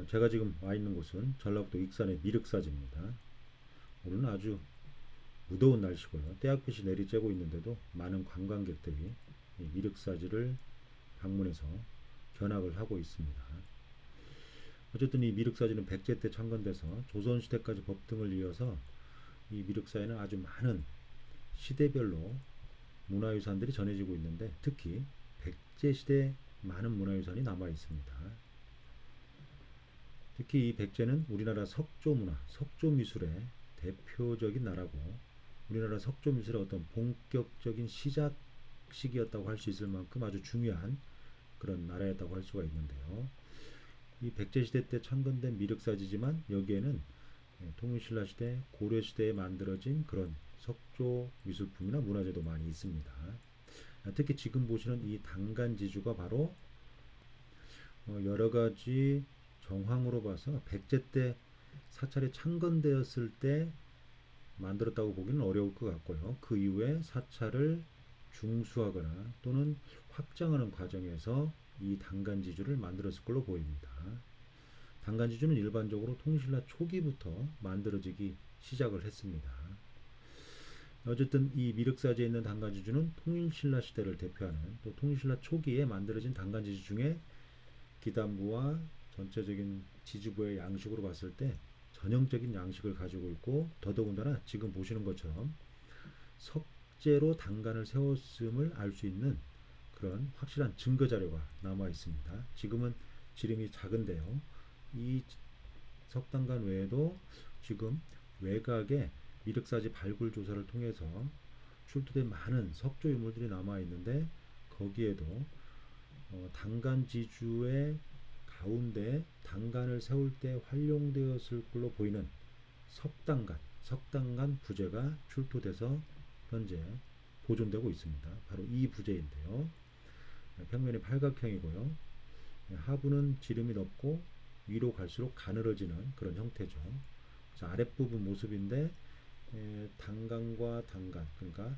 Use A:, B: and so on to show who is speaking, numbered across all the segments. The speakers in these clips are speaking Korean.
A: 제가 지금 와 있는 곳은 전라북도 익산의 미륵사지입니다. 오늘은 아주 무더운 날씨고요. 떼약볕이 내리쬐고 있는데도 많은 관광객들이 이 미륵사지를 방문해서 견학을 하고 있습니다. 어쨌든 이 미륵사지는 백제 때 창건돼서 조선시대까지 법등을 이어서 이 미륵사에는 아주 많은 시대별로 문화유산들이 전해지고 있는데 특히 백제 시대 많은 문화유산이 남아 있습니다. 특히 이 백제는 우리나라 석조 문화, 석조 미술의 대표적인 나라고 우리나라 석조 미술의 어떤 본격적인 시작 시기였다고 할 수 있을 만큼 아주 중요한 그런 나라였다고 할 수가 있는데요. 이 백제 시대 때 창건된 미륵사지지만 여기에는 통일신라 시대, 고려 시대에 만들어진 그런 석조 미술품이나 문화재도 많이 있습니다. 특히 지금 보시는 이 단간지주가 바로 여러 가지 정황으로 봐서 백제 때 사찰이 창건되었을 때 만들었다고 보기는 어려울 것 같고요. 그 이후에 사찰을 중수하거나 또는 확장하는 과정에서 이 단간지주를 만들었을 걸로 보입니다. 단간지주는 일반적으로 통신라 초기부터 만들어지기 시작을 했습니다. 어쨌든 이 미륵사지에 있는 단간지주는 통일신라 시대를 대표하는 또 통일신라 초기에 만들어진 단간지주 중에 기단부와 전체적인 지주부의 양식으로 봤을 때 전형적인 양식을 가지고 있고 더더군다나 지금 보시는 것처럼 석재로 단간을 세웠음을 알 수 있는 그런 확실한 증거 자료가 남아 있습니다. 지금은 지름이 작은데요. 이 석단간 외에도 지금 외곽에 미륵사지 발굴 조사를 통해서 출토된 많은 석조 유물들이 남아 있는데 거기에도 단간지주의 가운데 단간을 세울 때 활용되었을 걸로 보이는 석단간 부재가 출토돼서 현재 보존되고 있습니다. 바로 이 부재인데요. 평면이 팔각형이고요. 하부는 지름이 높고 위로 갈수록 가늘어지는 그런 형태죠. 그래서 아랫부분 모습인데 단간과 단간, 그러니까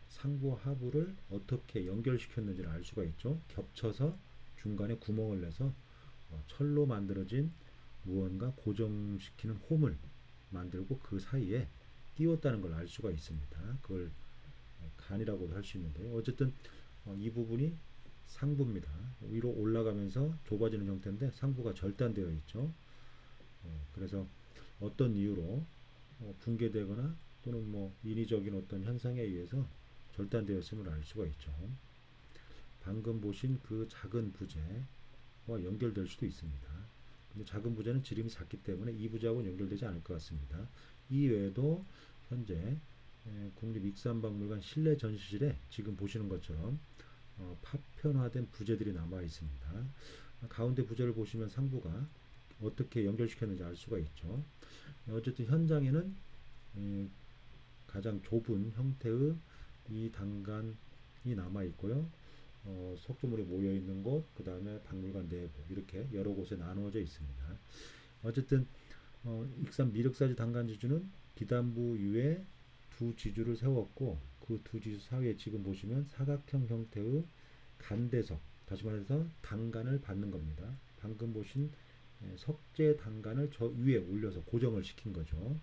A: 상부와 하부를 어떻게 연결시켰는지를 알 수가 있죠. 겹쳐서 중간에 구멍을 내서 철로 만들어진 무언가 고정시키는 홈을 만들고 그 사이에 띄웠다는 걸 알 수가 있습니다. 그걸 간이라고도 할 수 있는데요. 어쨌든 이 부분이 상부입니다. 위로 올라가면서 좁아지는 형태인데 상부가 절단되어 있죠. 그래서 어떤 이유로 붕괴되거나 또는 뭐 인위적인 어떤 현상에 의해서 절단되었음을 알 수가 있죠. 방금 보신 그 작은 부재와 연결될 수도 있습니다. 근데 작은 부재는 지름이 작기 때문에 이 부재하고는 연결되지 않을 것 같습니다. 이 외에도 현재 국립익산박물관 실내 전시실에 지금 보시는 것처럼 파편화된 부재들이 남아 있습니다. 가운데 부재를 보시면 상부가 어떻게 연결시켰는지 알 수가 있죠. 어쨌든 현장에는 가장 좁은 형태의 이 단간이 남아 있고요. 석조물이 모여 있는 곳, 그 다음에 박물관 내부 이렇게 여러 곳에 나누어져 있습니다. 어쨌든 익산 미륵사지 단간지주는 기단부 위에 두 지주를 세웠고 그 두 지주 사이에 지금 보시면 사각형 형태의 간대석, 다시 말해서 단간을 받는 겁니다. 방금 보신 석재 단간을 저 위에 올려서 고정을 시킨 거죠.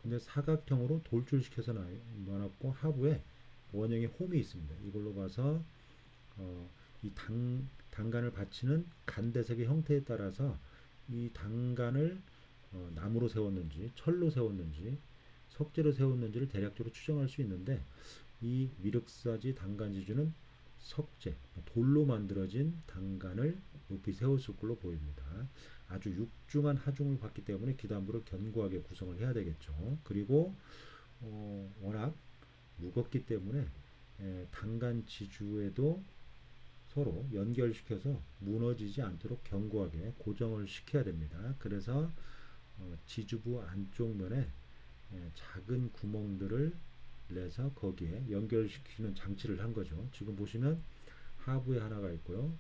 A: 근데 사각형으로 돌출시켜서 놔놨고 하부에 원형의 홈이 있습니다. 이걸로 봐서 이 단간을 받치는 간대석의 형태에 따라서 이 단간을 나무로 세웠는지 철로 세웠는지 석재로 세웠는지를 대략적으로 추정할 수 있는데 이 미륵사지 단간지주는 석재, 돌로 만들어진 단간을 높이 세웠을 걸로 보입니다. 아주 육중한 하중을 받기 때문에 기단부를 견고하게 구성을 해야 되겠죠. 그리고 워낙 무겁기 때문에 단간지주에도 서로 연결시켜서 무너지지 않도록 견고하게 고정을 시켜야 됩니다. 그래서 지주부 안쪽 면에 작은 구멍들을 내서 거기에 연결시키는 장치를 한 거죠. 지금 보시면 하부에 하나가 있고요.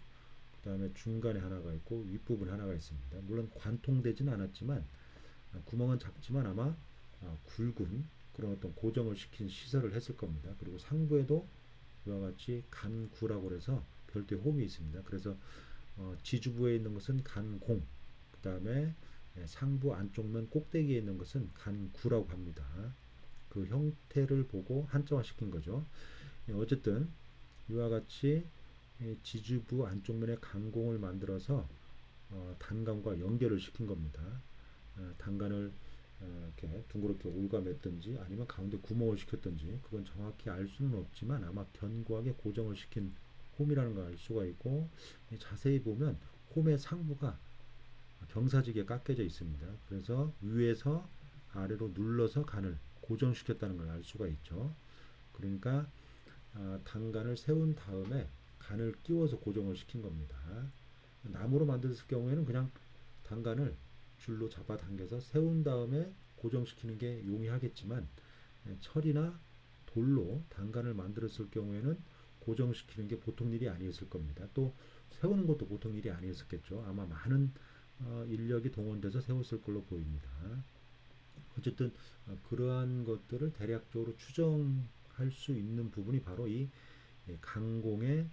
A: 그 다음에 중간에 하나가 있고 윗부분에 하나가 있습니다. 물론 관통되지는 않았지만 구멍은 작지만 아마 굵은 그런 어떤 고정을 시킨 시설을 했을 겁니다. 그리고 상부에도 이와 같이 간구라고 해서 별도의 홈이 있습니다. 그래서 지주부에 있는 것은 간공, 그 다음에 상부 안쪽면 꼭대기에 있는 것은 간구라고 합니다. 그 형태를 보고 한자화 시킨 거죠. 어쨌든 이와 같이 지주부 안쪽면에 간공을 만들어서 단간과 연결을 시킨 겁니다. 단간을 이렇게 둥그렇게 올가맸든지 아니면 가운데 구멍을 시켰든지 그건 정확히 알 수는 없지만 아마 견고하게 고정을 시킨 홈이라는 걸 알 수가 있고, 자세히 보면 홈의 상부가 경사지게 깎여져 있습니다. 그래서 위에서 아래로 눌러서 간을 고정시켰다는 걸 알 수가 있죠. 그러니까 단간을 세운 다음에 간을 끼워서 고정을 시킨 겁니다. 나무로 만들었을 경우에는 그냥 단간을 줄로 잡아당겨서 세운 다음에 고정시키는 게 용이하겠지만, 철이나 돌로 단간을 만들었을 경우에는 고정시키는 게 보통 일이 아니었을 겁니다. 또 세우는 것도 보통 일이 아니었겠죠. 아마 많은 인력이 동원돼서 세웠을 걸로 보입니다. 어쨌든 그러한 것들을 대략적으로 추정할 수 있는 부분이 바로 이 강공의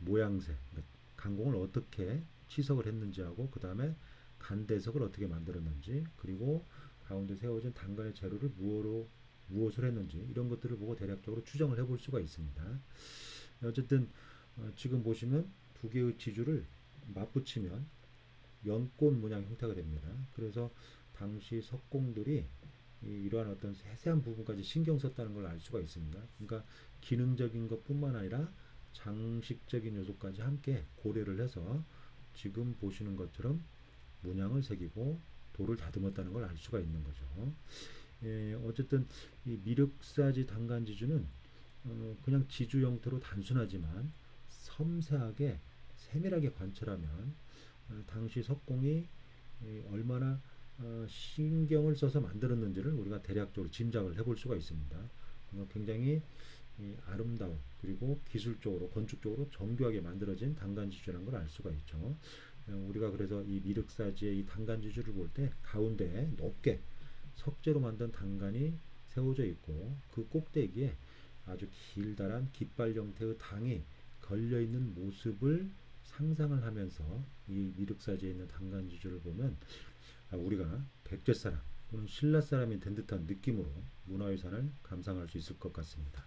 A: 모양새, 그러니까 강공을 어떻게 치석을 했는지하고 그 다음에 간대석을 어떻게 만들었는지, 그리고 가운데 세워진 단간의 재료를 무엇을 했는지, 이런 것들을 보고 대략적으로 추정을 해볼 수가 있습니다. 어쨌든 지금 보시면 두 개의 지주를 맞붙이면 연꽃 모양 형태가 됩니다. 그래서 당시 석공들이 이러한 어떤 세세한 부분까지 신경 썼다는 걸 알 수가 있습니다. 그러니까 기능적인 것뿐만 아니라 장식적인 요소까지 함께 고려를 해서 지금 보시는 것처럼 문양을 새기고 돌을 다듬었다는 걸 알 수가 있는 거죠. 어쨌든 이 미륵사지 단간지주는 그냥 지주 형태로 단순하지만 섬세하게 세밀하게 관찰하면 당시 석공이 얼마나 신경을 써서 만들었는지를 우리가 대략적으로 짐작을 해볼 수가 있습니다. 굉장히 아름다운, 그리고 기술적으로 건축적으로 정교하게 만들어진 단간지주라는 걸 알 수가 있죠. 우리가 그래서 이 미륵사지의 이 단간지주를 볼 때 가운데 높게 석재로 만든 단간이 세워져 있고, 그 꼭대기에 아주 길다란 깃발 형태의 당이 걸려있는 모습을 상상을 하면서 이 미륵사지에 있는 단간지주를 보면 우리가 백제사람 또는 신라 사람이 된 듯한 느낌으로 문화유산을 감상할 수 있을 것 같습니다.